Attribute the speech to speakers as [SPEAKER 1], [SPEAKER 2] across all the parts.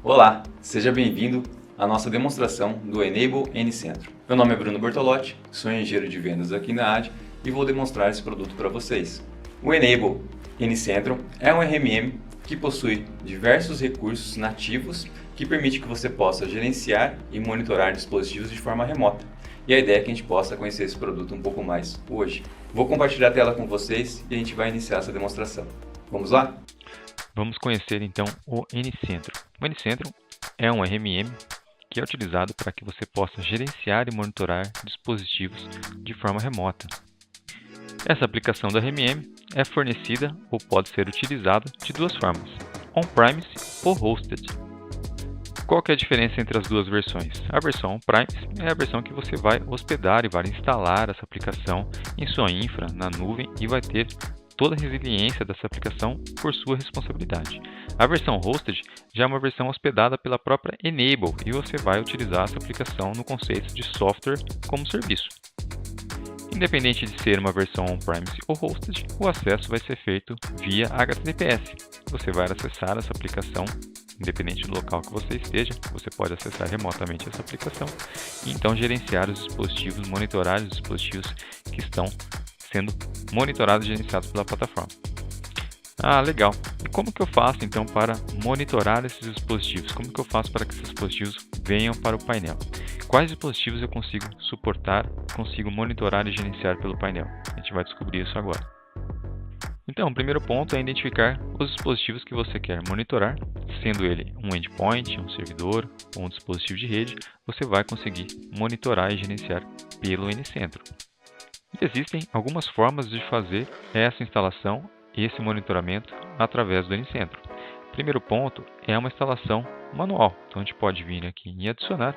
[SPEAKER 1] Olá, seja bem-vindo à nossa demonstração do Enable N-Centro. Meu nome é Bruno Bertolotti, sou engenheiro de vendas aqui na AD e vou demonstrar esse produto para vocês. O Enable N-Centro é um RMM que possui diversos recursos nativos que permite que você possa gerenciar e monitorar dispositivos de forma remota. E a ideia é que a gente possa conhecer esse produto um pouco mais hoje. Vou compartilhar a tela com vocês e a gente vai iniciar essa demonstração. Vamos lá?
[SPEAKER 2] Vamos conhecer então o N-Centro. O N-Centro é um RMM que é utilizado para que você possa gerenciar e monitorar dispositivos de forma remota. Essa aplicação do RMM é fornecida ou pode ser utilizada de duas formas, on-premise ou hosted. Qual que é a diferença entre as duas versões? A versão on-premise é a versão que você vai hospedar e vai instalar essa aplicação em sua infra, na nuvem, e vai ter toda a resiliência dessa aplicação por sua responsabilidade. A versão hosted já é uma versão hospedada pela própria Enable e você vai utilizar essa aplicação no conceito de software como serviço. Independente de ser uma versão on-premise ou hosted, o acesso vai ser feito via HTTPS. Você vai acessar essa aplicação, independente do local que você esteja, você pode acessar remotamente essa aplicação e então gerenciar os dispositivos, monitorar os dispositivos que estão sendo monitorados e gerenciados pela plataforma. Legal. E como que eu faço então para monitorar esses dispositivos? Como que eu faço para que esses dispositivos venham para o painel? Quais dispositivos eu consigo suportar, consigo monitorar e gerenciar pelo painel? A gente vai descobrir isso agora. Então, o primeiro ponto é identificar os dispositivos que você quer monitorar, sendo ele um endpoint, um servidor ou um dispositivo de rede, você vai conseguir monitorar e gerenciar pelo N-Centro. Existem algumas formas de fazer essa instalação e esse monitoramento através do N-Centro. O primeiro ponto é uma instalação manual. Então a gente pode vir aqui em adicionar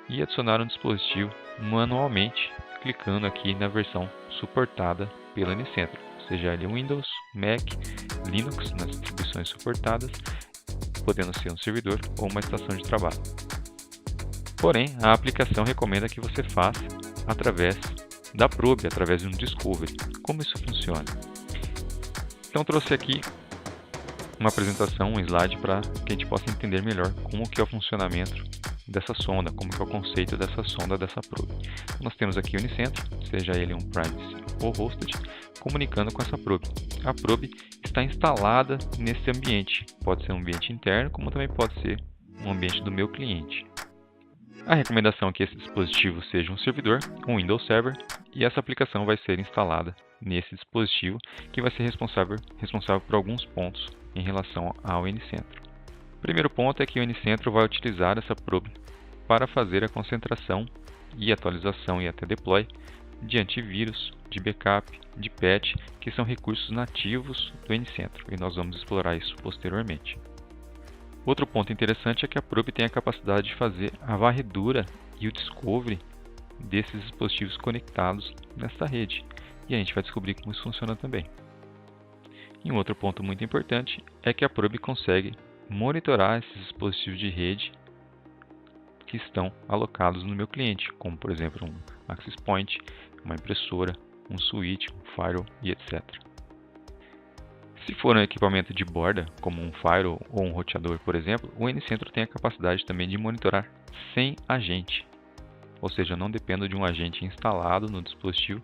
[SPEAKER 2] e adicionar um dispositivo manualmente, clicando aqui na versão suportada pelo N-Centro, seja ele Windows, Mac, Linux, nas distribuições suportadas, podendo ser um servidor ou uma estação de trabalho. Porém, a aplicação recomenda que você faça através da Probe, através de um Discovery. Como isso funciona? Então trouxe aqui uma apresentação, um slide para que a gente possa entender melhor como que é o funcionamento dessa sonda, como que é o conceito dessa sonda, dessa Probe. Então, nós temos aqui o N-Centro, seja ele um premise ou hosted, comunicando com essa Probe. A Probe está instalada nesse ambiente, pode ser um ambiente interno, como também pode ser um ambiente do meu cliente. A recomendação é que esse dispositivo seja um servidor, um Windows Server, e essa aplicação vai ser instalada nesse dispositivo, que vai ser responsável por alguns pontos em relação ao N-Centro. O primeiro ponto é que o N-Centro vai utilizar essa Probe para fazer a concentração e atualização e até deploy de antivírus, de backup, de patch, que são recursos nativos do N-Centro, e nós vamos explorar isso posteriormente. Outro ponto interessante é que a Probe tem a capacidade de fazer a varredura e o discovery desses dispositivos conectados nesta rede. E a gente vai descobrir como isso funciona também. E um outro ponto muito importante é que a Probe consegue monitorar esses dispositivos de rede que estão alocados no meu cliente, como por exemplo um access point, uma impressora, um switch, um firewall e etc. Se for um equipamento de borda, como um firewall ou um roteador, por exemplo, o N-Centro tem a capacidade também de monitorar sem agente. Ou seja, não dependo de um agente instalado no dispositivo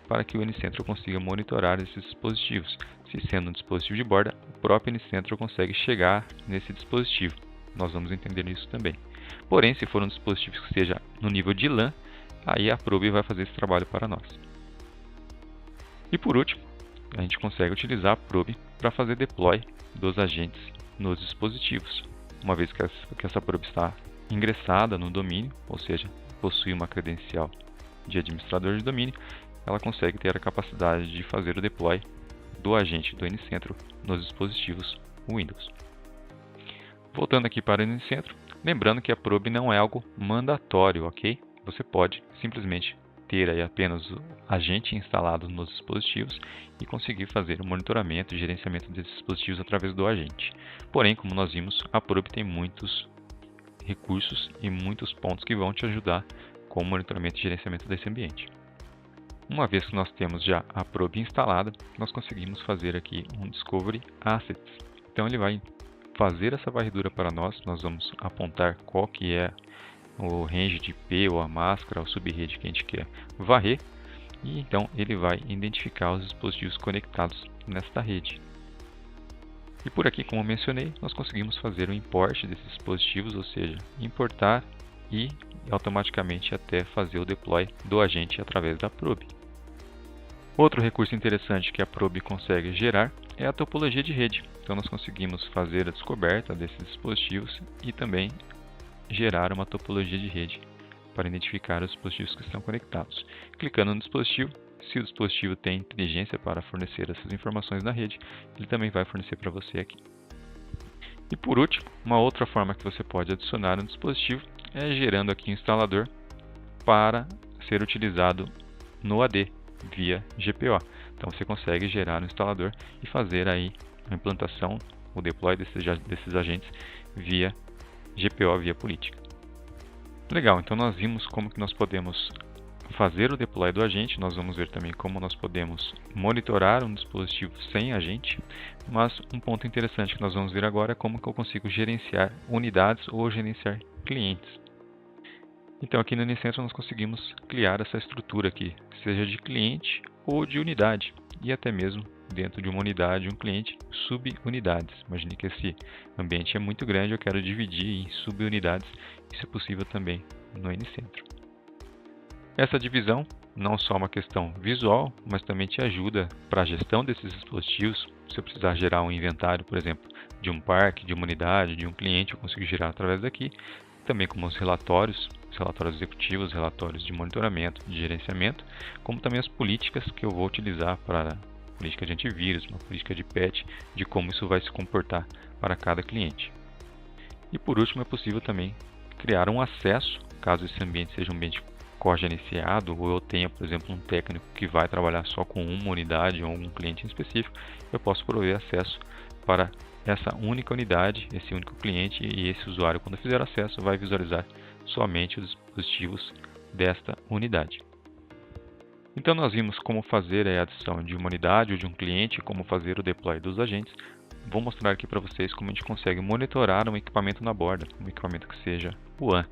[SPEAKER 2] para que o N-Centro consiga monitorar esses dispositivos. Se sendo um dispositivo de borda, o próprio N-Centro consegue chegar nesse dispositivo. Nós vamos entender isso também. Porém, se for um dispositivo que esteja no nível de LAN, aí a Probe vai fazer esse trabalho para nós. E por último, a gente consegue utilizar a Probe para fazer deploy dos agentes nos dispositivos. Uma vez que essa Probe está ingressada no domínio, ou seja, possui uma credencial de administrador de domínio, ela consegue ter a capacidade de fazer o deploy do agente do N-Centro nos dispositivos Windows. Voltando aqui para o N-Centro, lembrando que a Probe não é algo mandatório, ok? Você pode simplesmente ter aí apenas o agente instalado nos dispositivos e conseguir fazer o monitoramento e gerenciamento desses dispositivos através do agente. Porém, como nós vimos, a Probe tem muitos recursos e muitos pontos que vão te ajudar com o monitoramento e gerenciamento desse ambiente. Uma vez que nós temos já a Probe instalada, nós conseguimos fazer aqui um Discovery Assets. Então ele vai fazer essa varredura para nós. Nós vamos apontar qual que é o range de IP ou a máscara ou subrede que a gente quer varrer. E então ele vai identificar os dispositivos conectados nesta rede. E por aqui, como eu mencionei, nós conseguimos fazer o import desses dispositivos, ou seja, importar e automaticamente até fazer o deploy do agente através da probe. Outro recurso interessante que a probe consegue gerar é a topologia de rede. Então nós conseguimos fazer a descoberta desses dispositivos e também gerar uma topologia de rede para identificar os dispositivos que estão conectados. Clicando no dispositivo, se o dispositivo tem inteligência para fornecer essas informações na rede, ele também vai fornecer para você aqui. E por último, uma outra forma que você pode adicionar no dispositivo é gerando aqui um instalador para ser utilizado no AD via GPO. Então você consegue gerar um instalador e fazer aí a implantação, o deploy desses agentes via GPO, via política. Legal, então nós vimos como que nós podemos fazer o deploy do agente, nós vamos ver também como nós podemos monitorar um dispositivo sem agente, mas um ponto interessante que nós vamos ver agora é como que eu consigo gerenciar unidades ou gerenciar clientes. Então aqui no Unicentro nós conseguimos criar essa estrutura aqui, seja de cliente ou de unidade, e até mesmo dentro de uma unidade, um cliente, subunidades. Imagine que esse ambiente é muito grande, eu quero dividir em subunidades, isso é possível também no Unicentro. Essa divisão não só uma questão visual, mas também te ajuda para a gestão desses dispositivos. Se eu precisar gerar um inventário, por exemplo, de um parque, de uma unidade, de um cliente, eu consigo gerar através daqui. Também como os relatórios executivos, relatórios de monitoramento, de gerenciamento, como também as políticas que eu vou utilizar para política de antivírus, uma política de patch, de como isso vai se comportar para cada cliente. E por último, é possível também criar um acesso, caso esse ambiente seja um ambiente cogerenciado, ou eu tenha, por exemplo, um técnico que vai trabalhar só com uma unidade ou um cliente em específico, eu posso prover acesso para essa única unidade, esse único cliente, e esse usuário, quando fizer acesso, vai visualizar somente os dispositivos desta unidade. Então nós vimos como fazer a adição de uma unidade ou de um cliente, como fazer o deploy dos agentes. Vou mostrar aqui para vocês como a gente consegue monitorar um equipamento na borda, um equipamento que seja WAN.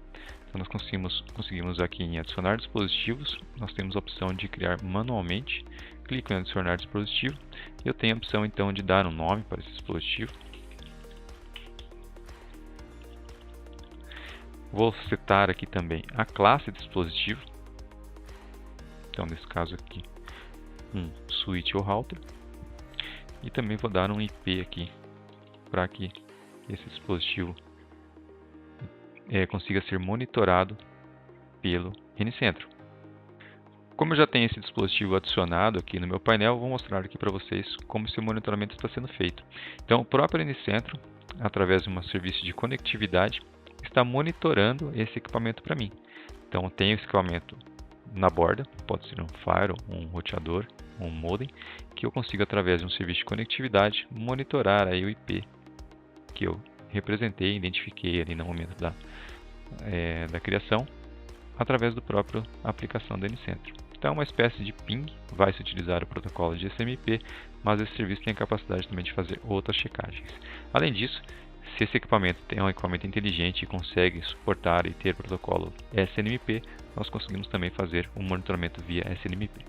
[SPEAKER 2] Então nós conseguimos aqui em adicionar dispositivos, nós temos a opção de criar manualmente, clico em adicionar dispositivo, e eu tenho a opção então de dar um nome para esse dispositivo. Vou setar aqui também a classe dispositivo, então nesse caso aqui um switch ou router, e também vou dar um IP aqui para que esse dispositivo consiga ser monitorado pelo Unicentro. Como eu já tenho esse dispositivo adicionado aqui no meu painel, vou mostrar aqui para vocês como esse monitoramento está sendo feito. Então o próprio Unicentro, através de um serviço de conectividade, está monitorando esse equipamento para mim. Então eu tenho esse equipamento na borda, pode ser um firewall, um roteador, um modem, que eu consigo através de um serviço de conectividade monitorar aí o IP que eu representei, identifiquei ali no momento da criação, através do próprio aplicação do Unicentro. Então é uma espécie de ping, vai se utilizar o protocolo de SMIP, mas esse serviço tem a capacidade também de fazer outras checagens. Além disso, se esse equipamento é um equipamento inteligente e consegue suportar e ter protocolo SNMP, nós conseguimos também fazer um monitoramento via SNMP.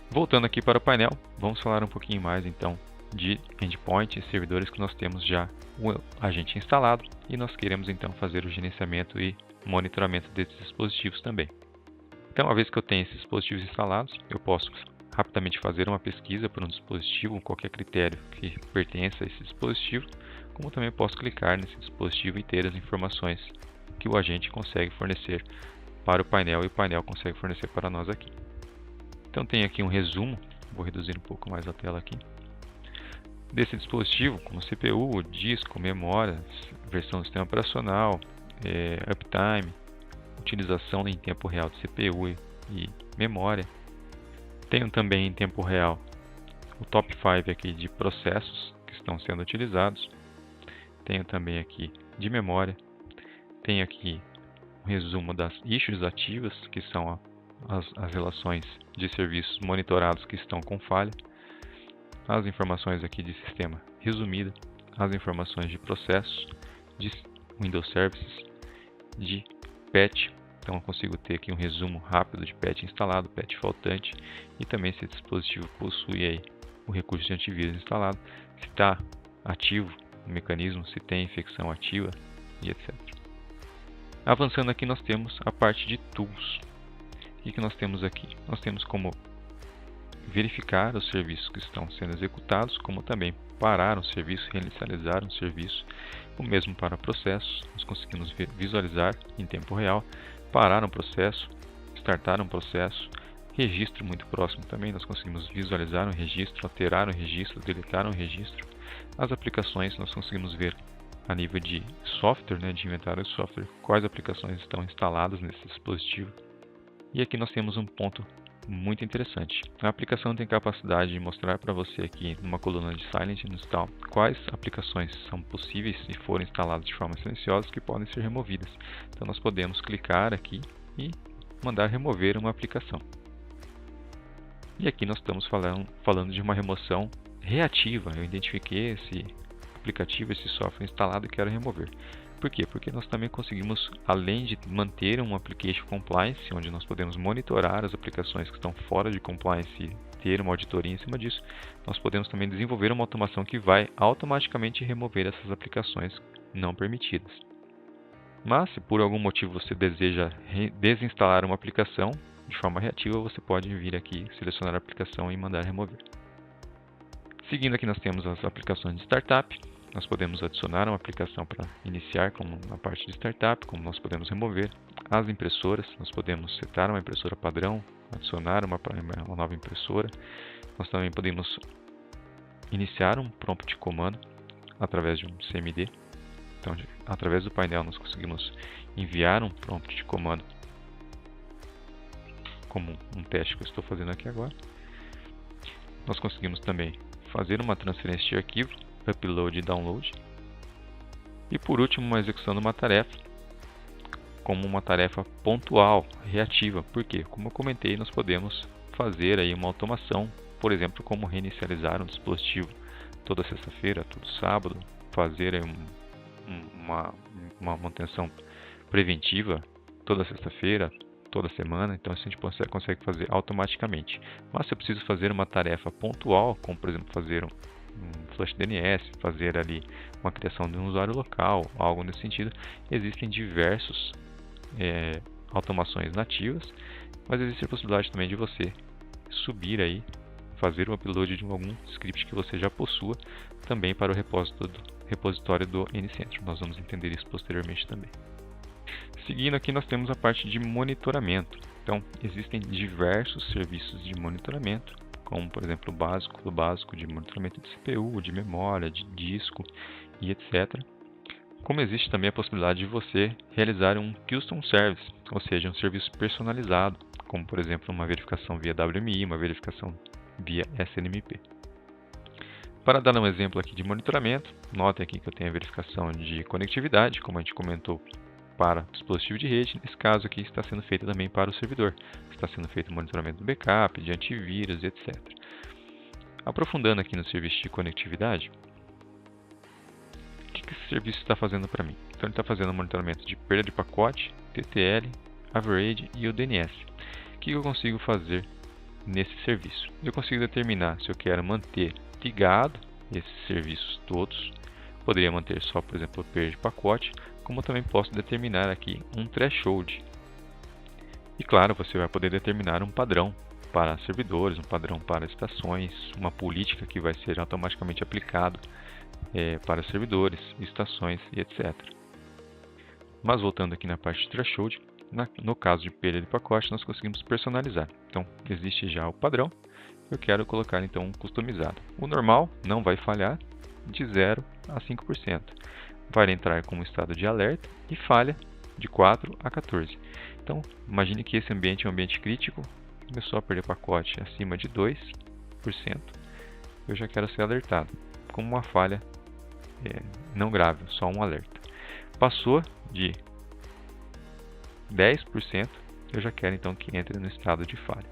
[SPEAKER 2] Voltando aqui para o painel, vamos falar um pouquinho mais então de endpoint e servidores que nós temos já o agente instalado e nós queremos então fazer o gerenciamento e monitoramento desses dispositivos também. Então, uma vez que eu tenho esses dispositivos instalados, eu posso rapidamente fazer uma pesquisa por um dispositivo, qualquer critério que pertença a esse dispositivo, como também posso clicar nesse dispositivo e ter as informações que o agente consegue fornecer para o painel e o painel consegue fornecer para nós aqui. Então tem aqui um resumo, vou reduzir um pouco mais a tela aqui, desse dispositivo, como CPU, disco, memória, versão do sistema operacional, uptime, utilização em tempo real de CPU e memória. Tenho também em tempo real o top 5 aqui de processos que estão sendo utilizados. Tenho também aqui de memória. Tenho aqui um resumo das issues ativas, que são as relações de serviços monitorados que estão com falha. As informações aqui de sistema resumida, as informações de processos, de Windows Services, de patch. Então eu consigo ter aqui um resumo rápido de patch instalado, patch faltante, e também se o dispositivo possui aí o recurso de antivírus instalado, se está ativo o mecanismo, se tem infecção ativa e etc. Avançando aqui, nós temos a parte de Tools. O que nós temos aqui? Nós temos como verificar os serviços que estão sendo executados, como também parar um serviço, reinicializar um serviço, o mesmo para processos. Nós conseguimos visualizar em tempo real, parar um processo, startar um processo, registro muito próximo também, nós conseguimos visualizar um registro, alterar um registro, deletar um registro. As aplicações nós conseguimos ver a nível de software, de inventário de software, quais aplicações estão instaladas nesse dispositivo. E aqui nós temos um ponto muito interessante. A aplicação tem capacidade de mostrar para você aqui numa coluna de Silent Install quais aplicações são possíveis e forem instaladas de forma silenciosa que podem ser removidas. Então nós podemos clicar aqui e mandar remover uma aplicação. E aqui nós estamos falando de uma remoção reativa. Eu identifiquei esse aplicativo, esse software instalado e quero remover. Por quê? Porque nós também conseguimos, além de manter um Application Compliance, onde nós podemos monitorar as aplicações que estão fora de compliance e ter uma auditoria em cima disso, nós podemos também desenvolver uma automação que vai automaticamente remover essas aplicações não permitidas. Mas, se por algum motivo você deseja desinstalar uma aplicação, de forma reativa, você pode vir aqui, selecionar a aplicação e mandar remover. Seguindo aqui nós temos as aplicações de startup. Nós podemos adicionar uma aplicação para iniciar como na parte de startup, como nós podemos remover. As impressoras, nós podemos setar uma impressora padrão, adicionar uma nova impressora. Nós também podemos iniciar um prompt de comando através de um CMD. Então, através do painel nós conseguimos enviar um prompt de comando, como um teste que eu estou fazendo aqui agora. Nós conseguimos também fazer uma transferência de arquivo, upload e download. E por último, uma execução de uma tarefa, como uma tarefa pontual, reativa. Por quê? Como eu comentei, nós podemos fazer aí uma automação, por exemplo, como reinicializar um dispositivo toda sexta-feira, todo sábado, fazer aí uma manutenção preventiva toda sexta-feira, toda semana. Então isso a gente consegue fazer automaticamente. Mas se eu preciso fazer uma tarefa pontual, como por exemplo fazer um flush DNS, fazer ali uma criação de um usuário local, algo nesse sentido, existem diversas automações nativas, mas existe a possibilidade também de você subir aí, fazer um upload de algum script que você já possua também para o repositório do N-Centro. Nós vamos entender isso posteriormente também. Seguindo aqui nós temos a parte de monitoramento. Então existem diversos serviços de monitoramento, como por exemplo o básico de monitoramento de CPU, de memória, de disco e etc. Como existe também a possibilidade de você realizar um Custom Service, ou seja, um serviço personalizado, como por exemplo uma verificação via WMI, uma verificação via SNMP. Para dar um exemplo aqui de monitoramento, notem aqui que eu tenho a verificação de conectividade, como a gente comentou, para dispositivo de rede. Nesse caso aqui está sendo feito também para o servidor. Está sendo feito monitoramento do backup, de antivírus, etc. Aprofundando aqui no serviço de conectividade, o que esse serviço está fazendo para mim? Então ele está fazendo monitoramento de perda de pacote, TTL, average e o DNS. O que eu consigo fazer nesse serviço? Eu consigo determinar se eu quero manter ligado esses serviços todos. Poderia manter só, por exemplo, perda de pacote, como também posso determinar aqui um threshold. E claro, você vai poder determinar um padrão para servidores, um padrão para estações, uma política que vai ser automaticamente aplicado para servidores, estações e etc. Mas voltando aqui na parte de threshold, no caso de perda de pacote, nós conseguimos personalizar. Então, existe já o padrão, eu quero colocar então um customizado. O normal não vai falhar, de 0 a 5%. Vai entrar como estado de alerta e falha de 4 a 14. Então, imagine que esse ambiente é um ambiente crítico, começou a perder pacote acima de 2%, eu já quero ser alertado, como uma falha não grave, só um alerta. Passou de 10%, eu já quero então que entre no estado de falha.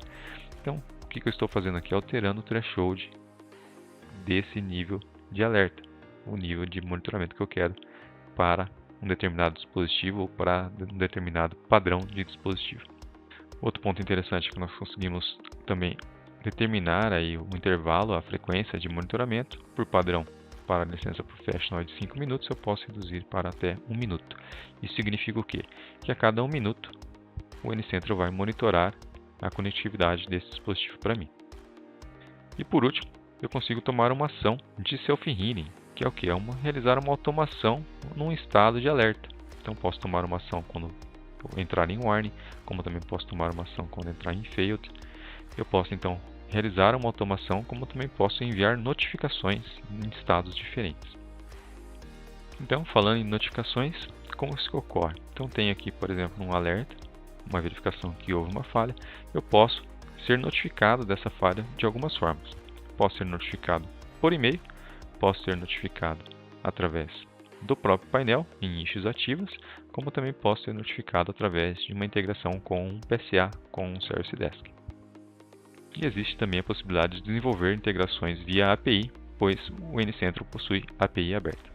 [SPEAKER 2] Então, o que eu estou fazendo aqui? Alterando o threshold desse nível de alerta. o nível de monitoramento que eu quero para um determinado dispositivo ou para um determinado padrão de dispositivo. Outro ponto interessante é que nós conseguimos também determinar aí o intervalo, a frequência de monitoramento. Por padrão, para a licença professional de 5 minutos, eu posso reduzir para até 1 minuto. Isso significa o quê? Que a cada 1 minuto o N-Central vai monitorar a conectividade desse dispositivo para mim. E por último, eu consigo tomar uma ação de self-healing, que é o que? Realizar uma automação num estado de alerta. Então posso tomar uma ação quando eu entrar em warning, como também posso tomar uma ação quando entrar em failed. Eu posso então realizar uma automação, como também posso enviar notificações em estados diferentes. Então, falando em notificações, como isso ocorre? Então tenho aqui, por exemplo, um alerta, uma verificação que houve uma falha. Eu posso ser notificado dessa falha de algumas formas. Posso ser notificado por e-mail, posso ser notificado através do próprio painel em issues ativas, como também posso ser notificado através de uma integração com um PSA, com um Service Desk. E existe também a possibilidade de desenvolver integrações via API, pois o N-Central possui API aberta.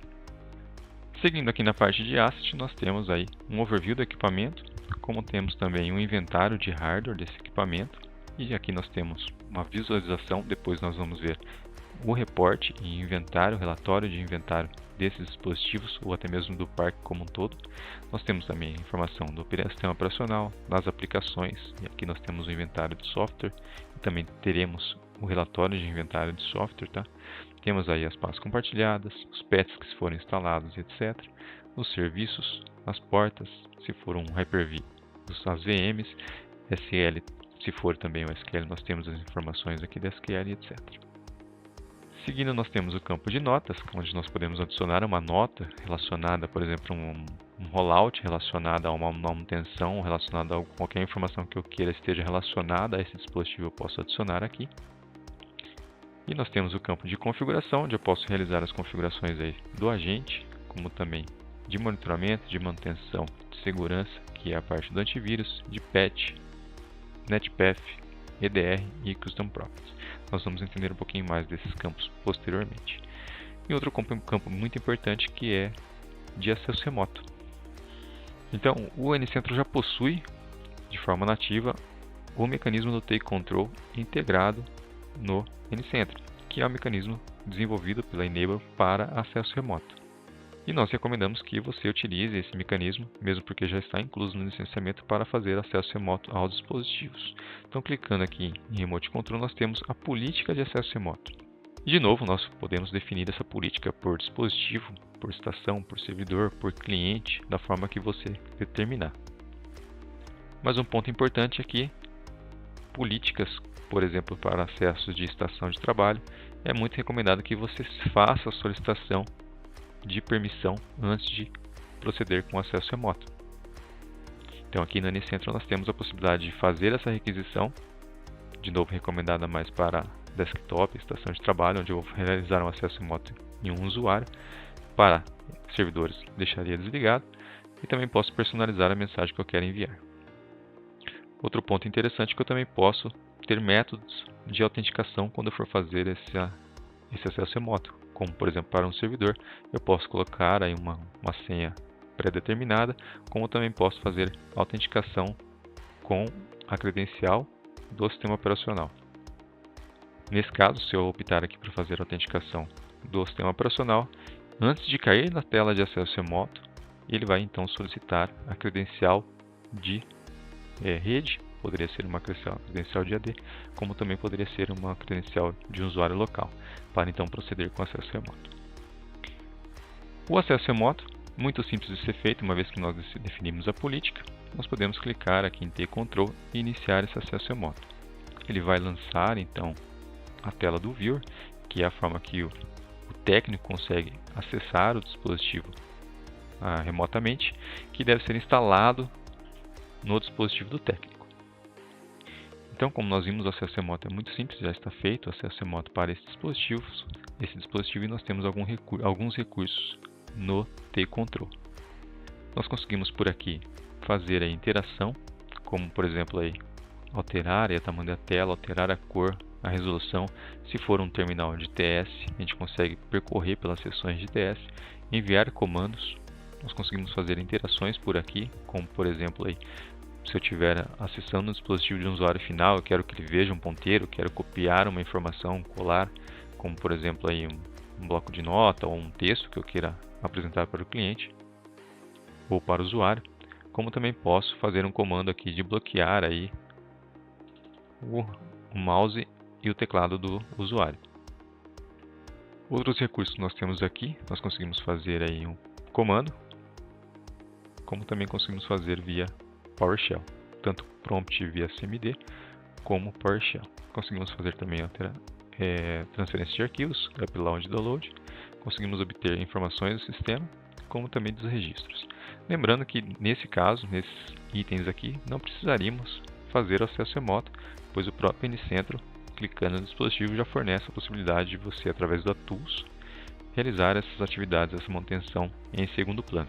[SPEAKER 2] Seguindo aqui na parte de Asset, nós temos aí um overview do equipamento, como temos também um inventário de hardware desse equipamento, e aqui nós temos uma visualização, depois nós vamos ver o reporte e inventário, relatório de inventário desses dispositivos ou até mesmo do parque como um todo. Nós temos também a informação do sistema operacional, das aplicações, e aqui nós temos o inventário de software e também teremos o relatório de inventário de software, tá? Temos aí as pastas compartilhadas, os pets que forem instalados, etc. Os serviços, as portas, se for um Hyper-V, as VMs, SQL, se for também o SQL, nós temos as informações aqui da SQL, etc. Seguindo, nós temos o campo de notas, onde nós podemos adicionar uma nota relacionada, por exemplo, um rollout relacionado a uma manutenção, relacionada a qualquer informação que eu queira esteja relacionada a esse dispositivo, eu posso adicionar aqui. E nós temos o campo de configuração, onde eu posso realizar as configurações aí do agente, como também de monitoramento, de manutenção, de segurança, que é a parte do antivírus, de patch, NetPath, EDR e Custom Properties. Nós vamos entender um pouquinho mais desses campos posteriormente. E outro campo muito importante que é de acesso remoto. Então, o N-Central já possui, de forma nativa, o mecanismo do Take Control integrado no N-Central, que é o mecanismo desenvolvido pela Enable para acesso remoto. E nós recomendamos que você utilize esse mecanismo, mesmo porque já está incluso no licenciamento, para fazer acesso remoto aos dispositivos. Então, clicando aqui em Remote Control, nós temos a política de acesso remoto. E, de novo, nós podemos definir essa política por dispositivo, por estação, por servidor, por cliente, da forma que você determinar. Mas um ponto importante aqui, políticas, por exemplo, para acesso de estação de trabalho, é muito recomendado que você faça a solicitação de permissão antes de proceder com acesso remoto. Então aqui no N-Central nós temos a possibilidade de fazer essa requisição, de novo recomendada mais para desktop, estação de trabalho, onde eu vou realizar um acesso remoto em um usuário. Para servidores deixaria desligado e também posso personalizar a mensagem que eu quero enviar. Outro ponto interessante é que eu também posso ter métodos de autenticação quando eu for fazer esse acesso remoto. Como, por exemplo, para um servidor, eu posso colocar aí uma senha pré-determinada, como também posso fazer autenticação com a credencial do sistema operacional. Nesse caso, se eu optar aqui para fazer a autenticação do sistema operacional, antes de cair na tela de acesso remoto, ele vai então solicitar a credencial de rede, poderia ser uma credencial de AD, como também poderia ser uma credencial de usuário local, para então proceder com acesso remoto. O acesso remoto, muito simples de ser feito, uma vez que nós definimos a política, nós podemos clicar aqui em Take Control e iniciar esse acesso remoto. Ele vai lançar então a tela do Viewer, que é a forma que o técnico consegue acessar o dispositivo remotamente, que deve ser instalado no dispositivo do técnico. Então, como nós vimos, o acesso remoto é muito simples, já está feito o acesso remoto para esse dispositivo e nós temos alguns recursos no Take Control. Nós conseguimos por aqui fazer a interação, como por exemplo aí, alterar o tamanho da tela, alterar a cor a resolução. Se for um terminal de TS, a gente consegue percorrer pelas seções de TS, enviar comandos. Nós conseguimos fazer interações por aqui, como por exemplo aí, se eu estiver acessando o dispositivo de um usuário final, eu quero que ele veja um ponteiro, quero copiar uma informação, colar, como por exemplo aí um bloco de nota ou um texto que eu queira apresentar para o cliente ou para o usuário, como também posso fazer um comando aqui de bloquear aí o mouse e o teclado do usuário. Outros recursos que nós temos aqui, nós conseguimos fazer aí um comando, como também conseguimos fazer via PowerShell, tanto prompt via CMD como PowerShell. Conseguimos fazer também transferência de arquivos, upload e download. Conseguimos obter informações do sistema, como também dos registros. Lembrando que nesse caso, nesses itens aqui, não precisaríamos fazer acesso remoto, pois o próprio N-Centro, clicando no dispositivo, já fornece a possibilidade de você, através da Tools, realizar essas atividades, essa manutenção em segundo plano.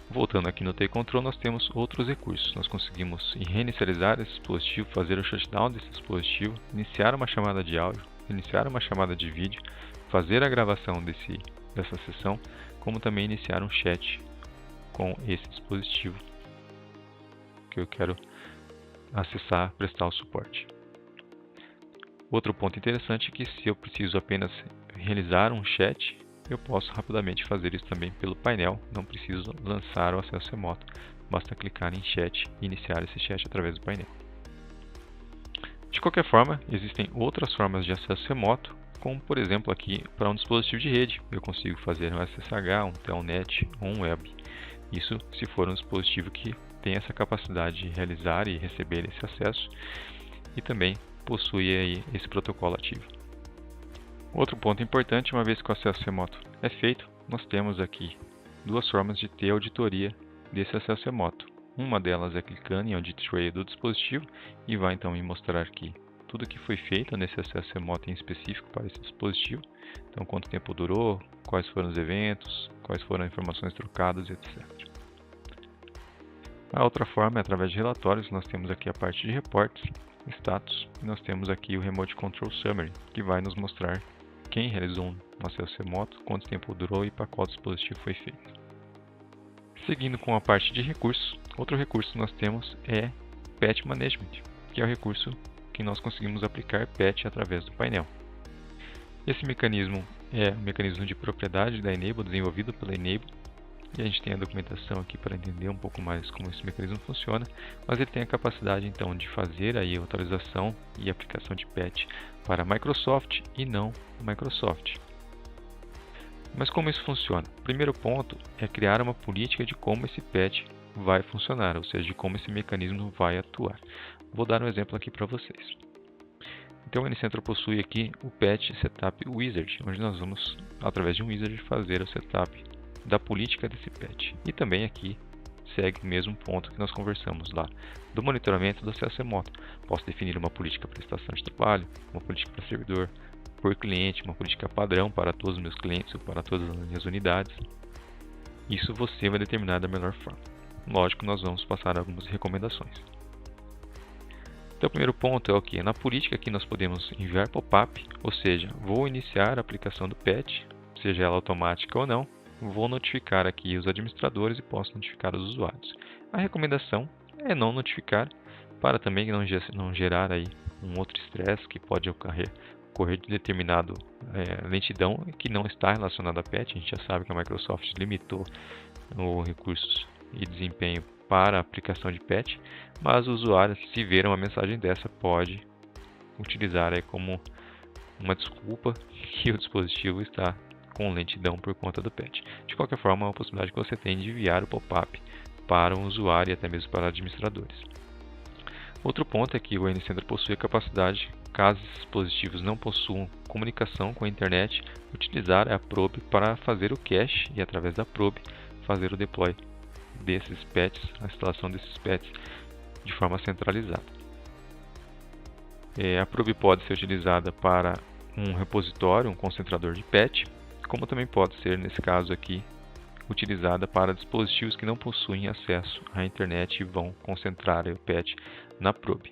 [SPEAKER 2] Voltando aqui no T-Control, nós temos outros recursos. Nós conseguimos reinicializar esse dispositivo, fazer o shutdown desse dispositivo, iniciar uma chamada de áudio, iniciar uma chamada de vídeo, fazer a gravação dessa sessão, como também iniciar um chat com esse dispositivo que eu quero acessar, prestar o suporte. Outro ponto interessante é que se eu preciso apenas realizar um chat, eu posso rapidamente fazer isso também pelo painel, não preciso lançar o acesso remoto, basta clicar em chat e iniciar esse chat através do painel. De qualquer forma, existem outras formas de acesso remoto, como por exemplo aqui para um dispositivo de rede, eu consigo fazer um SSH, um Telnet ou um Web. Isso se for um dispositivo que tem essa capacidade de realizar e receber esse acesso e também possui aí esse protocolo ativo. Outro ponto importante, uma vez que o acesso remoto é feito, nós temos aqui duas formas de ter auditoria desse acesso remoto. Uma delas é clicando em Audit Tray do dispositivo e vai então me mostrar aqui tudo que foi feito nesse acesso remoto em específico para esse dispositivo. Então, quanto tempo durou, quais foram os eventos, quais foram as informações trocadas, etc. A outra forma é através de relatórios. Nós temos aqui a parte de reportes, status, e nós temos aqui o Remote Control Summary, que vai nos mostrar quem realizou um acesso remoto, quanto tempo durou e para qual dispositivo foi feito. Seguindo com a parte de recursos, outro recurso que nós temos é Patch Management, que é o recurso que nós conseguimos aplicar patch através do painel. Esse mecanismo é um mecanismo de propriedade da Enable, desenvolvido pela Enable, e a gente tem a documentação aqui para entender um pouco mais como esse mecanismo funciona, mas ele tem a capacidade então de fazer aí a atualização e aplicação de patch para Microsoft e não Microsoft. Mas como isso funciona? O primeiro ponto é criar uma política de como esse patch vai funcionar, ou seja, de como esse mecanismo vai atuar. Vou dar um exemplo aqui para vocês. Então o N-Centro possui aqui o Patch Setup Wizard, onde nós vamos, através de um wizard, fazer o setup da política desse patch. E também aqui segue o mesmo ponto que nós conversamos lá, do monitoramento do acesso remoto. Posso definir uma política para estação de trabalho, uma política para servidor, por cliente, uma política padrão para todos os meus clientes ou para todas as minhas unidades. Isso você vai determinar da melhor forma. Lógico, nós vamos passar algumas recomendações. Então o primeiro ponto é o que? Na política aqui nós podemos enviar pop-up, ou seja, vou iniciar a aplicação do patch, seja ela automática ou não, vou notificar aqui os administradores e posso notificar os usuários. A recomendação é não notificar, para também não gerar aí um outro estresse que pode ocorrer de determinado lentidão que não está relacionado a patch. A gente já sabe que a Microsoft limitou os recursos e desempenho para a aplicação de patch, mas o usuário, se ver uma mensagem dessa, pode utilizar aí como uma desculpa que o dispositivo está com lentidão por conta do patch. De qualquer forma, é uma possibilidade que você tem de enviar o pop-up para um usuário e até mesmo para administradores. Outro ponto é que o N-Centro possui a capacidade, caso esses dispositivos não possuam comunicação com a internet, utilizar a probe para fazer o cache e através da probe fazer o deploy desses patches, a instalação desses patches de forma centralizada. A probe pode ser utilizada para um repositório, um concentrador de patch, como também pode ser, nesse caso aqui, utilizada para dispositivos que não possuem acesso à internet e vão concentrar o patch na probe.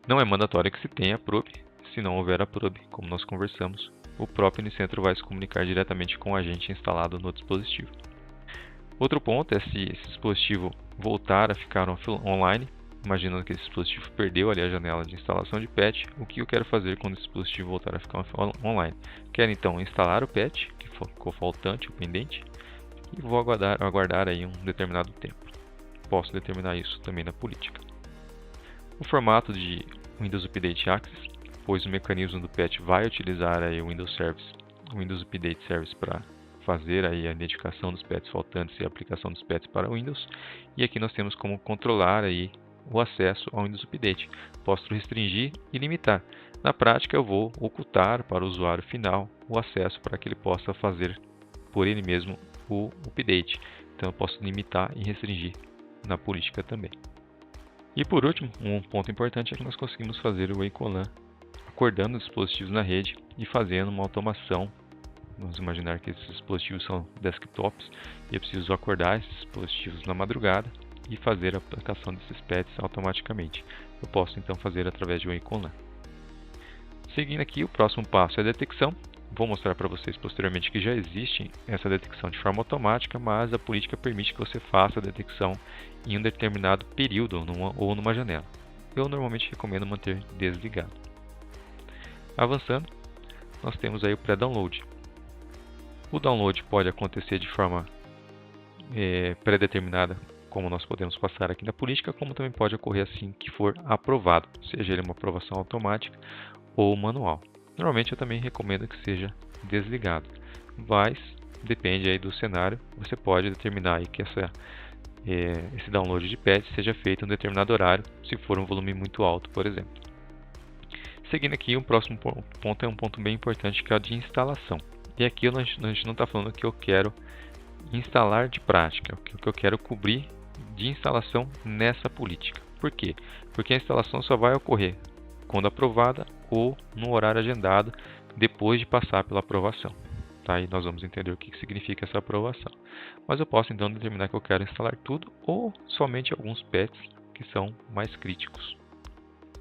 [SPEAKER 2] Não é mandatório que se tenha probe. Se não houver a probe, como nós conversamos, o próprio Unicentro vai se comunicar diretamente com o agente instalado no dispositivo. Outro ponto é se esse dispositivo voltar a ficar online, imaginando que esse dispositivo perdeu ali a janela de instalação de patch, o que eu quero fazer quando esse dispositivo voltar a ficar online? Quero então instalar o patch, que ficou faltante ou pendente, e vou aguardar aí um determinado tempo. Posso determinar isso também na política. O formato de Windows Update Access, pois o mecanismo do patch vai utilizar aí o Windows Update Service para fazer aí a identificação dos patches faltantes e a aplicação dos patches para o Windows. E aqui nós temos como controlar aí o acesso ao Windows Update. Posso restringir e limitar. Na prática, eu vou ocultar para o usuário final o acesso para que ele possa fazer por ele mesmo o update. Então, eu posso limitar e restringir na política também. E por último, um ponto importante é que nós conseguimos fazer o WACOLAN acordando os dispositivos na rede e fazendo uma automação. Vamos imaginar que esses dispositivos são desktops e eu preciso acordar esses dispositivos na madrugada e fazer a aplicação desses patches automaticamente. Eu posso então fazer através de WACOLAN. Seguindo aqui, o próximo passo é a detecção. Vou mostrar para vocês posteriormente que já existe essa detecção de forma automática, mas a política permite que você faça a detecção em um determinado período ou numa janela. Eu normalmente recomendo manter desligado. Avançando, nós temos aí o pré-download. O download pode acontecer de forma pré-determinada, como nós podemos passar aqui na política, como também pode ocorrer assim que for aprovado, seja ele uma aprovação automática ou manual. Normalmente eu também recomendo que seja desligado, mas depende aí do cenário. Você pode determinar aí que esse download de patch seja feito em um determinado horário, se for um volume muito alto, por exemplo. Seguindo aqui, o próximo ponto é um ponto bem importante, que é o de instalação. E aqui a gente não está falando que eu quero instalar de prática, o que eu quero cobrir de instalação nessa política. Por quê? Porque a instalação só vai ocorrer quando aprovada ou no horário agendado depois de passar pela aprovação. Tá? E nós vamos entender o que significa essa aprovação. Mas eu posso então determinar que eu quero instalar tudo ou somente alguns patches que são mais críticos.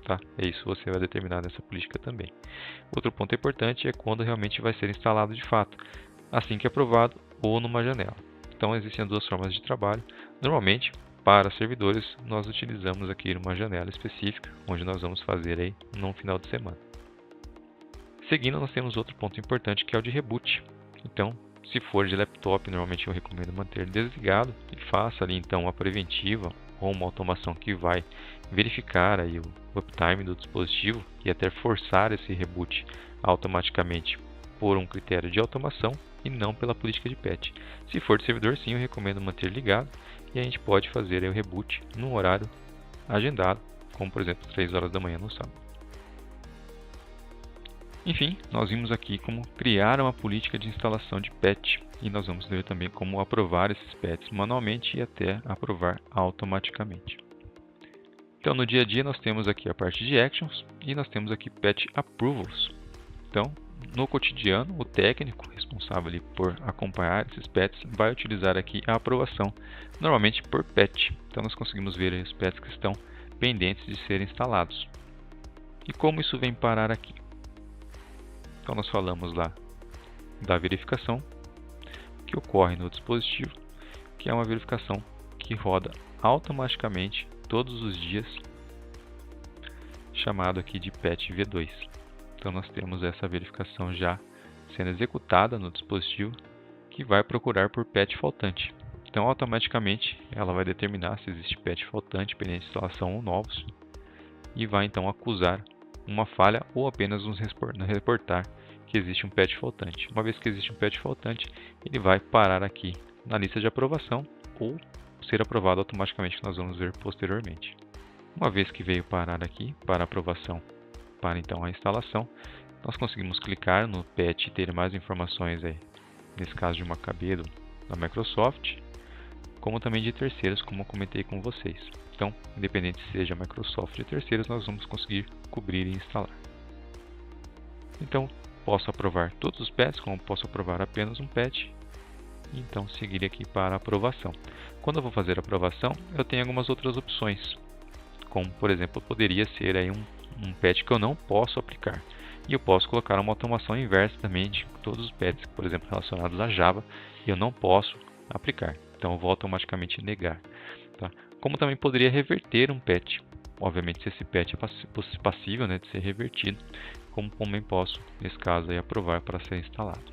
[SPEAKER 2] Tá? É isso que você vai determinar nessa política também. Outro ponto importante é quando realmente vai ser instalado de fato, assim que aprovado ou numa janela. Então existem duas formas de trabalho. Normalmente, para servidores, nós utilizamos aqui uma janela específica, onde nós vamos fazer aí no final de semana. Seguindo, nós temos outro ponto importante, que é o de reboot. Então, se for de laptop, normalmente eu recomendo manter desligado e faça ali então uma preventiva ou uma automação que vai verificar aí o uptime do dispositivo e até forçar esse reboot automaticamente por um critério de automação e não pela política de patch. Se for de servidor, sim, eu recomendo manter ligado e a gente pode fazer aí o reboot num horário agendado, como por exemplo 3 horas da manhã no sábado. Enfim, nós vimos aqui como criar uma política de instalação de patch e nós vamos ver também como aprovar esses patches manualmente e até aprovar automaticamente. Então, no dia a dia nós temos aqui a parte de actions e nós temos aqui patch approvals. Então, no cotidiano, o técnico responsável ali por acompanhar esses patches vai utilizar aqui a aprovação, normalmente por patch. Então, nós conseguimos ver os patches que estão pendentes de serem instalados. E como isso vem parar aqui? Então, nós falamos lá da verificação que ocorre no dispositivo, que é uma verificação que roda automaticamente todos os dias, chamado aqui de patch V2. Então nós temos essa verificação já sendo executada no dispositivo, que vai procurar por patch faltante. Então automaticamente ela vai determinar se existe patch faltante pendente de instalação ou novos, e vai então acusar uma falha ou apenas nos reportar que existe um patch faltante. Uma vez que existe um patch faltante, ele vai parar aqui na lista de aprovação ou ser aprovado automaticamente, que nós vamos ver posteriormente. Uma vez que veio parar aqui para aprovação, para então a instalação, nós conseguimos clicar no patch e ter mais informações aí, nesse caso de uma KB da Microsoft, como também de terceiros, como eu comentei com vocês. Então, independente se seja Microsoft ou terceiros, nós vamos conseguir cobrir e instalar. Então, posso aprovar todos os patches, como posso aprovar apenas um patch. Então, seguir aqui para aprovação. Quando eu vou fazer a aprovação, eu tenho algumas outras opções, como por exemplo, poderia ser aí um patch que eu não posso aplicar. E eu posso colocar uma automação inversa também de todos os patches, por exemplo, relacionados a Java, e eu não posso aplicar. Então eu vou automaticamente negar. Tá? Como também poderia reverter um patch. Obviamente, se esse patch é passível, né, de ser revertido, como também posso, nesse caso, aí, aprovar para ser instalado.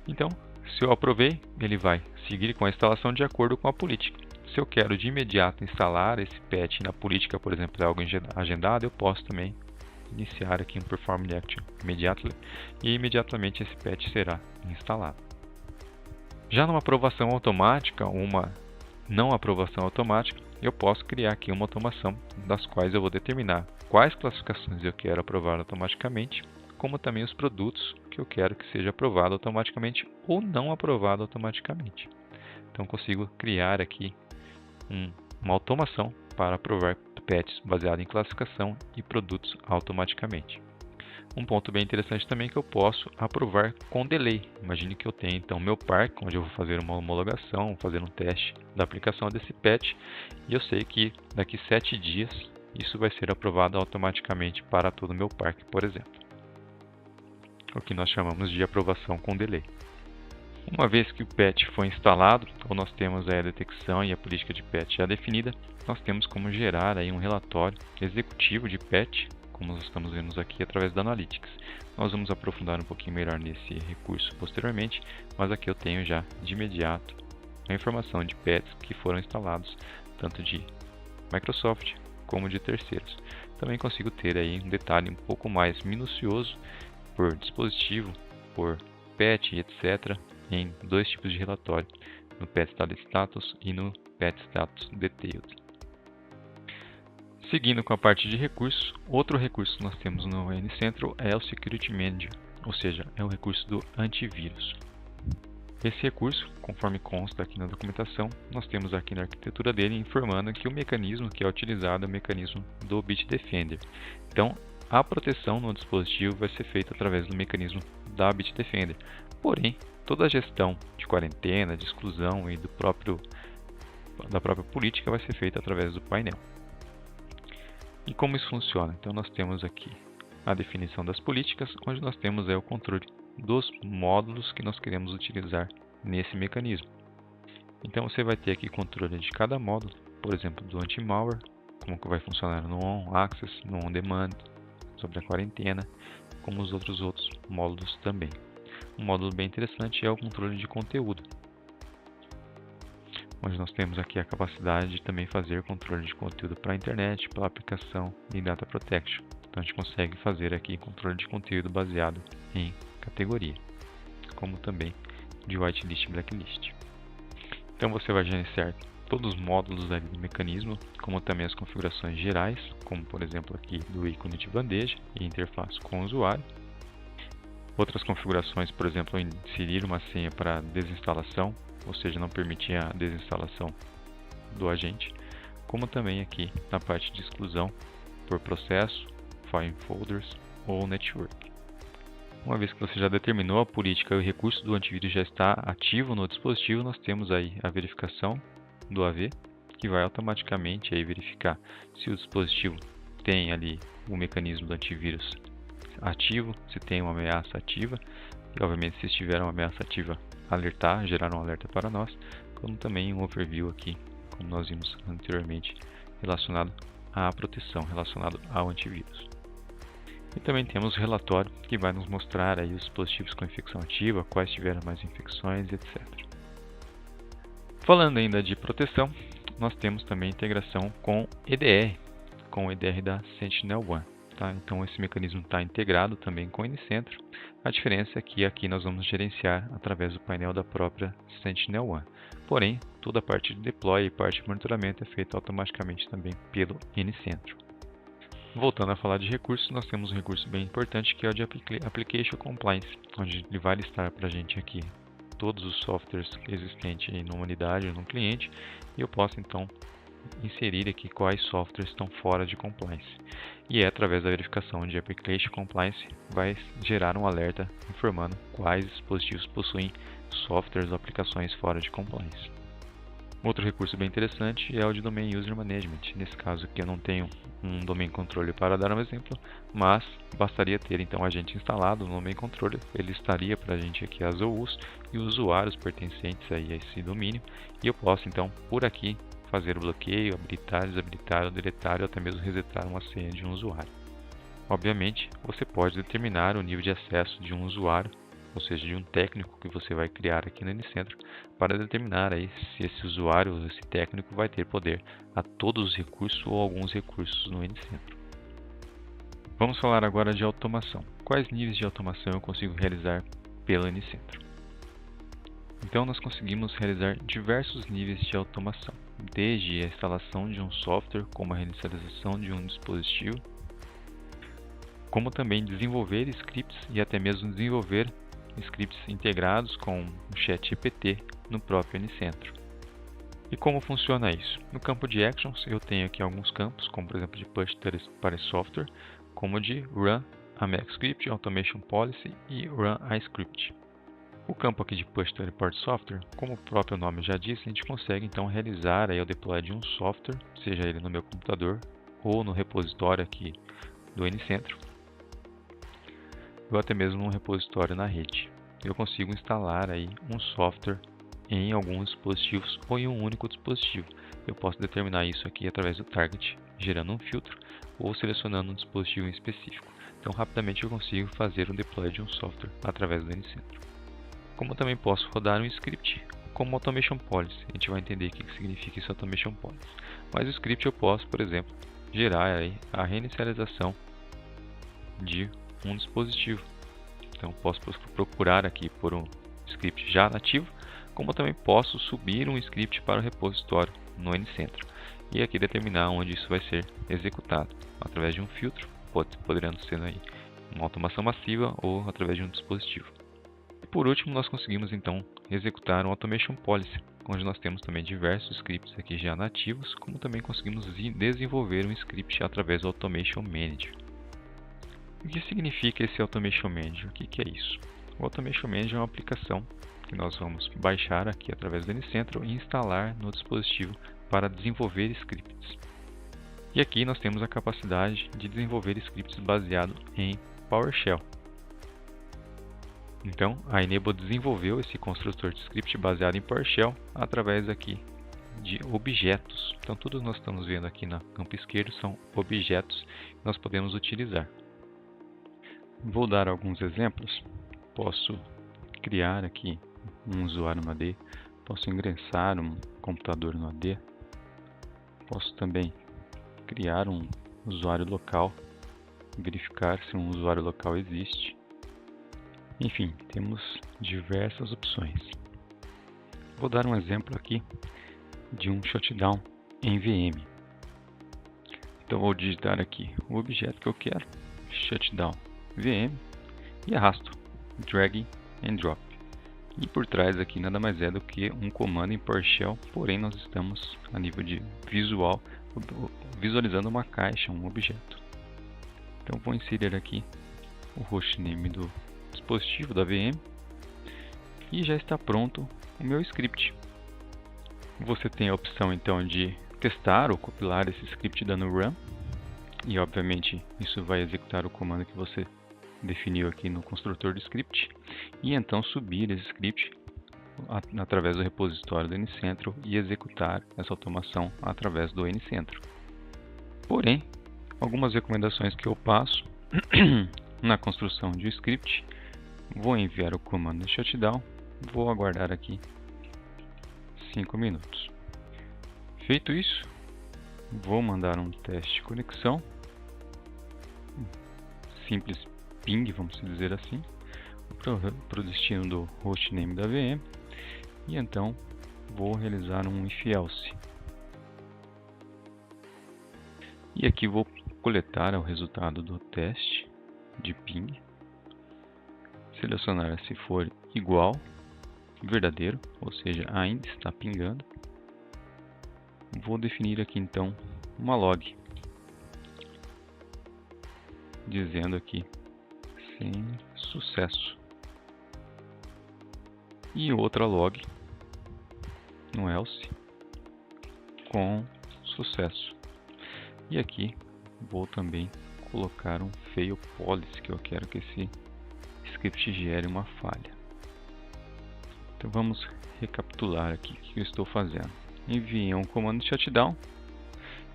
[SPEAKER 2] Então, se eu aprovei, ele vai seguir com a instalação de acordo com a política. Se eu quero de imediato instalar esse patch na política, por exemplo, é algo agendado, eu posso também iniciar aqui um Perform Action Immediately e imediatamente esse patch será instalado. Já numa aprovação automática, uma não aprovação automática, eu posso criar aqui uma automação das quais eu vou determinar quais classificações eu quero aprovar automaticamente, como também os produtos que eu quero que seja aprovado automaticamente ou não aprovado automaticamente. Então consigo criar aqui uma automação para aprovar patches baseado em classificação e produtos automaticamente. Um ponto bem interessante também é que eu posso aprovar com delay. Imagine que eu tenho então meu parque, onde eu vou fazer uma homologação, fazer um teste da aplicação desse patch, e eu sei que daqui 7 dias isso vai ser aprovado automaticamente para todo o meu parque, por exemplo. O que nós chamamos de aprovação com delay. Uma vez que o patch foi instalado, ou nós temos a detecção e a política de patch já definida, nós temos como gerar aí um relatório executivo de patch, como nós estamos vendo aqui através da Analytics. Nós vamos aprofundar um pouquinho melhor nesse recurso posteriormente, mas aqui eu tenho já de imediato a informação de patches que foram instalados, tanto de Microsoft como de terceiros. Também consigo ter aí um detalhe um pouco mais minucioso por dispositivo, por patch, etc., em 2 tipos de relatório, no Patch Status e no Patch Status Detailed. Seguindo com a parte de recursos, outro recurso que nós temos no N-Central é o Security Manager, ou seja, é o recurso do antivírus. Esse recurso, conforme consta aqui na documentação, nós temos aqui na arquitetura dele informando que o mecanismo que é utilizado é o mecanismo do Bitdefender. Então, a proteção no dispositivo vai ser feita através do mecanismo da Bitdefender. Porém, toda a gestão de quarentena, de exclusão e da própria política vai ser feita através do painel. E como isso funciona? Então nós temos aqui a definição das políticas, onde nós temos o controle dos módulos que nós queremos utilizar nesse mecanismo. Então você vai ter aqui controle de cada módulo, por exemplo, do anti-malware, como que vai funcionar no on-access, no on-demand, sobre a quarentena, como os outros módulos também. Um módulo bem interessante é o controle de conteúdo, onde nós temos aqui a capacidade de também fazer controle de conteúdo para a internet, para a aplicação e Data Protection. Então a gente consegue fazer aqui controle de conteúdo baseado em categoria, como também de whitelist e blacklist. Então você vai gerenciar todos os módulos ali do mecanismo, como também as configurações gerais, como por exemplo aqui do ícone de bandeja e interface com o usuário. Outras configurações, por exemplo, inserir uma senha para desinstalação, ou seja, não permitir a desinstalação do agente, como também aqui na parte de exclusão por processo, file folders ou network. Uma vez que você já determinou a política e o recurso do antivírus já está ativo no dispositivo, nós temos aí a verificação do AV, que vai automaticamente aí verificar se o dispositivo tem ali o mecanismo do antivírus ativo, se tem uma ameaça ativa, e obviamente se estiver uma ameaça ativa, alertar, gerar um alerta para nós, como também um overview aqui, como nós vimos anteriormente, relacionado à proteção, relacionado ao antivírus. E também temos o relatório que vai nos mostrar aí os dispositivos com infecção ativa, quais tiveram mais infecções, etc. Falando ainda de proteção, nós temos também integração com o EDR da Sentinel-One. Tá? Então esse mecanismo está integrado também com o N-Centro. A diferença é que aqui nós vamos gerenciar através do painel da própria Sentinel-One. Porém, toda a parte de deploy e parte de monitoramento é feita automaticamente também pelo N-Centro. Voltando a falar de recursos, nós temos um recurso bem importante que é o de Application Compliance, onde ele vai listar para a gente aqui todos os softwares existentes em uma unidade ou num cliente, e eu posso então inserir aqui quais softwares estão fora de compliance. E é através da verificação de Application Compliance vai gerar um alerta informando quais dispositivos possuem softwares ou aplicações fora de compliance. Outro recurso bem interessante é o de Domain User Management. Nesse caso aqui eu não tenho um Domain Controller para dar um exemplo, mas bastaria ter então o agente instalado no Domain Controller. Ele estaria para a gente aqui as OUs e os usuários pertencentes aí a esse domínio. E eu posso então por aqui fazer o bloqueio, habilitar, desabilitar, ou deletar ou até mesmo resetar uma senha de um usuário. Obviamente, você pode determinar o nível de acesso de um usuário, ou seja, de um técnico que você vai criar aqui no N-Centro, para determinar aí se esse usuário, esse técnico, vai ter poder a todos os recursos ou alguns recursos no N-Centro. Vamos falar agora de automação. Quais níveis de automação eu consigo realizar pelo N-Centro? Então, nós conseguimos realizar diversos níveis de automação, desde a instalação de um software, como a reinicialização de um dispositivo, como também desenvolver scripts e até mesmo desenvolver scripts integrados com o ChatGPT no próprio N-Centro. E como funciona isso? No campo de Actions eu tenho aqui alguns campos, como por exemplo de Push para Software, como de Run a MacScript, Automation Policy e Run a Script. O campo aqui de Push to Report Software, como o próprio nome já disse, a gente consegue então realizar aí o deploy de um software, seja ele no meu computador ou no repositório aqui do N-Centro, ou até mesmo um repositório na rede. Eu consigo instalar aí um software em alguns dispositivos ou em um único dispositivo. Eu posso determinar isso aqui através do target, gerando um filtro ou selecionando um dispositivo em específico. Então, rapidamente eu consigo fazer o deploy de um software através do N-Centro. Como eu também posso rodar um script como Automation Policy. A gente vai entender o que significa esse Automation Policy. Mas o script eu posso, por exemplo, gerar aí a reinicialização de um dispositivo. Então posso procurar aqui por um script já nativo, como também posso subir um script para o repositório no N-Centro e aqui determinar onde isso vai ser executado através de um filtro, podendo ser aí uma automação massiva ou através de um dispositivo. E por último nós conseguimos então executar um Automation Policy, onde nós temos também diversos scripts aqui já nativos, como também conseguimos desenvolver um script através do Automation Manager. O que significa esse Automation Manager? O que é isso? O Automation Manager é uma aplicação que nós vamos baixar aqui através do N-Centro e instalar no dispositivo para desenvolver scripts. E aqui nós temos a capacidade de desenvolver scripts baseado em PowerShell. Então, a Enable desenvolveu esse construtor de script baseado em PowerShell através aqui de objetos. Então, tudo que nós estamos vendo aqui no campo esquerdo são objetos que nós podemos utilizar. Vou dar alguns exemplos. Posso criar aqui um usuário no AD, posso ingressar um computador no AD, posso também criar um usuário local, verificar se um usuário local existe. Enfim, temos diversas opções. Vou dar um exemplo aqui de um shutdown em VM. Então vou digitar aqui o objeto que eu quero, shutdown VM, e arrasto drag and drop. E por trás aqui nada mais é do que um comando em PowerShell, porém nós estamos a nível de visual, visualizando uma caixa, um objeto. Então vou inserir aqui o hostname do dispositivo da VM e já está pronto o meu script. Você tem a opção então de testar ou compilar esse script dando run, e obviamente isso vai executar o comando que você definiu aqui no construtor do script, e então subir esse script através do repositório do N-Centro e executar essa automação através do N-Centro. Porém, algumas recomendações que eu passo na construção de um script: vou enviar o comando shutdown, vou aguardar aqui 5 minutos. Feito isso, vou mandar um teste de conexão, simples ping, vamos dizer assim, para o destino do hostname da VM, e então vou realizar um if else. E aqui vou coletar o resultado do teste de ping, selecionar se for igual, verdadeiro, ou seja, ainda está pingando. Vou definir aqui então uma log, dizendo aqui sem sucesso, e outra log no else, com sucesso. E aqui vou também colocar um fail policy, que eu quero que esse script gere uma falha. Então vamos recapitular aqui o que eu estou fazendo. Enviei um comando de shutdown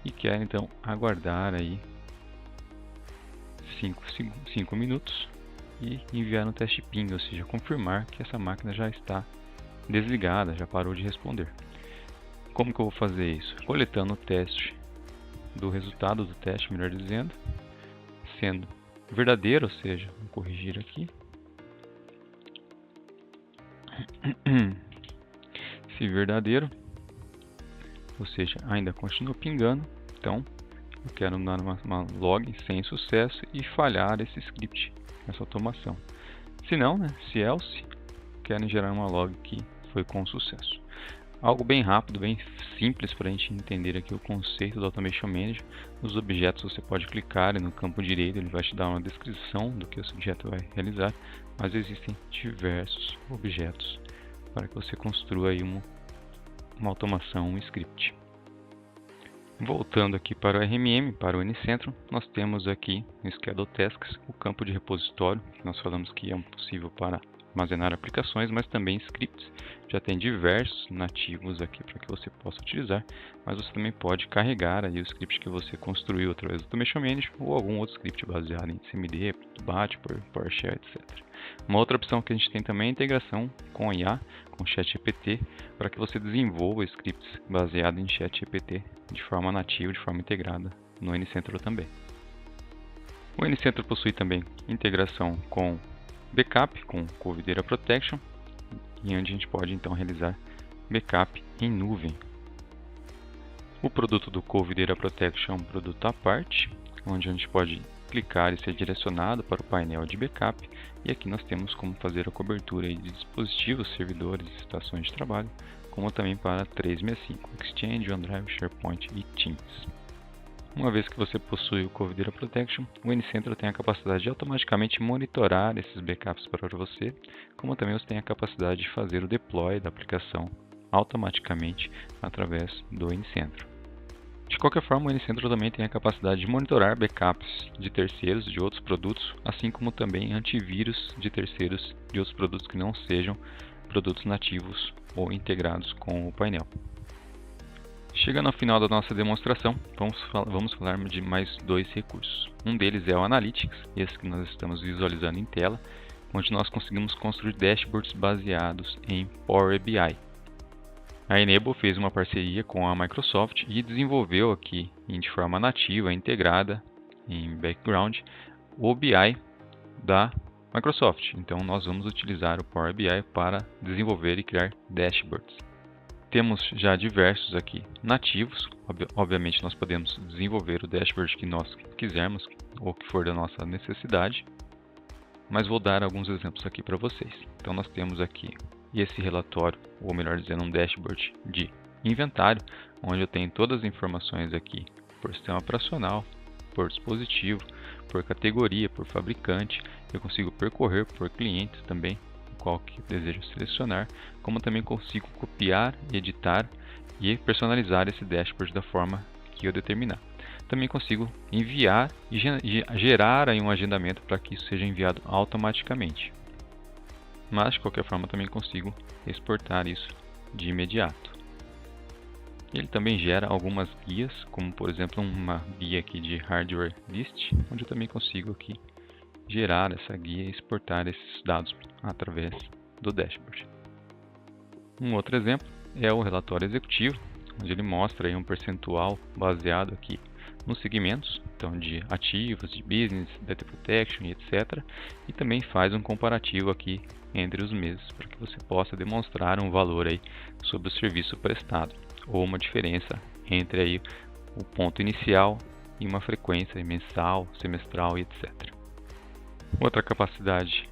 [SPEAKER 2] e quero então aguardar aí 5 minutos e enviar um teste ping, ou seja, confirmar que essa máquina já está desligada, já parou de responder. Como que eu vou fazer isso? Coletando o teste do resultado do teste, melhor dizendo, sendo verdadeiro, ou seja, vou corrigir aqui. Se verdadeiro, ou seja, ainda continua pingando, então eu quero dar uma log sem sucesso e falhar esse script, essa automação. Se não, se else, quero gerar uma log que foi com sucesso. Algo bem rápido, bem simples para a gente entender aqui o conceito do Automation Manager. Nos objetos você pode clicar e no campo direito ele vai te dar uma descrição do que esse objeto vai realizar, mas existem diversos objetos para que você construa aí uma automação, um script. Voltando aqui para o RMM, para o N-Centro, nós temos aqui no Schedule Tasks o campo de repositório, que nós falamos que é possível para armazenar aplicações, mas também scripts. Já tem diversos nativos aqui para que você possa utilizar, mas você também pode carregar aí o script que você construiu através do Automation Manager ou algum outro script baseado em CMD, BAT, PowerShell, etc. Uma outra opção que a gente tem também é a integração com IA, com ChatGPT, para que você desenvolva scripts baseados em ChatGPT de forma nativa, de forma integrada no N-Centro também. O N-Centro possui também integração com backup, com COVID Data Protection, e onde a gente pode então realizar backup em nuvem. O produto do COVID Data Protection é um produto à parte, onde a gente pode clicar e ser direcionado para o painel de backup, e aqui nós temos como fazer a cobertura de dispositivos, servidores e estações de trabalho, como também para 365, Exchange, OneDrive, SharePoint e Teams. Uma vez que você possui o COVID Data Protection, o N-Centro tem a capacidade de automaticamente monitorar esses backups para você, como também você tem a capacidade de fazer o deploy da aplicação automaticamente através do N-Centro. De qualquer forma, o N-Centro também tem a capacidade de monitorar backups de terceiros, de outros produtos, assim como também antivírus de terceiros de outros produtos que não sejam produtos nativos ou integrados com o painel. Chegando ao final da nossa demonstração, vamos falar de mais dois recursos. Um deles é o Analytics, esse que nós estamos visualizando em tela, onde nós conseguimos construir dashboards baseados em Power BI. A Enable fez uma parceria com a Microsoft e desenvolveu aqui de forma nativa, integrada em background, o BI da Microsoft. Então nós vamos utilizar o Power BI para desenvolver e criar dashboards. Temos já diversos aqui nativos, obviamente nós podemos desenvolver o dashboard que nós quisermos ou que for da nossa necessidade, mas vou dar alguns exemplos aqui para vocês. Então nós temos aqui esse relatório, ou melhor dizendo, um dashboard de inventário, onde eu tenho todas as informações aqui por sistema operacional, por dispositivo, por categoria, por fabricante. Eu consigo percorrer por clientes também, qual que desejo selecionar, como também consigo copiar, editar e personalizar esse dashboard da forma que eu determinar. Também consigo enviar e gerar aí um agendamento para que isso seja enviado automaticamente. Mas de qualquer forma também consigo exportar isso de imediato. Ele também gera algumas guias, como por exemplo uma guia aqui de hardware list, onde eu também consigo aqui gerar essa guia e exportar esses dados através do dashboard. Um outro exemplo é o relatório executivo, onde ele mostra aí um percentual baseado aqui nos segmentos, então de ativos, de business, data protection e etc. E também faz um comparativo aqui entre os meses, para que você possa demonstrar um valor aí sobre o serviço prestado, ou uma diferença entre aí o ponto inicial e uma frequência mensal, semestral e etc. Outra capacidade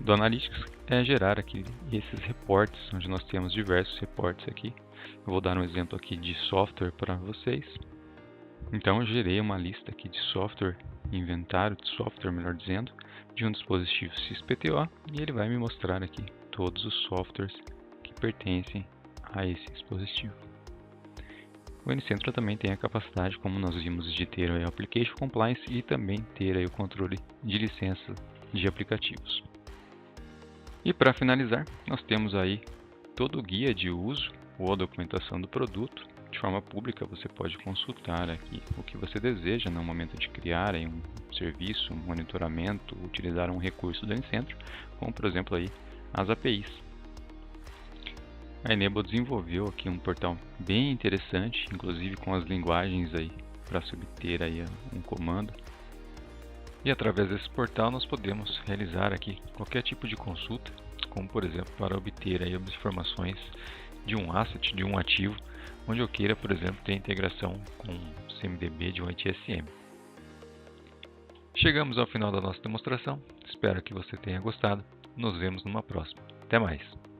[SPEAKER 2] do Analytics é gerar aqui esses reportes, onde nós temos diversos reportes aqui. Eu vou dar um exemplo aqui de software para vocês. Então eu gerei uma lista aqui de software, inventário de software, melhor dizendo, de um dispositivo XPTO, e ele vai me mostrar aqui todos os softwares que pertencem a esse dispositivo. O N-Centro também tem a capacidade, como nós vimos, de ter o Application Compliance e também ter aí o controle de licença de aplicativos. E para finalizar, nós temos aí todo o guia de uso ou a documentação do produto. De forma pública, você pode consultar aqui o que você deseja no momento de criar aí um serviço, um monitoramento, utilizar um recurso do N-Centro, como por exemplo aí as APIs. A Enable desenvolveu aqui um portal bem interessante, inclusive com as linguagens aí para se obter aí um comando. E através desse portal nós podemos realizar aqui qualquer tipo de consulta, como por exemplo para obter aí as informações de um asset, de um ativo, onde eu queira, por exemplo, ter integração com o CMDB de um ITSM. Chegamos ao final da nossa demonstração, espero que você tenha gostado, nos vemos numa próxima. Até mais!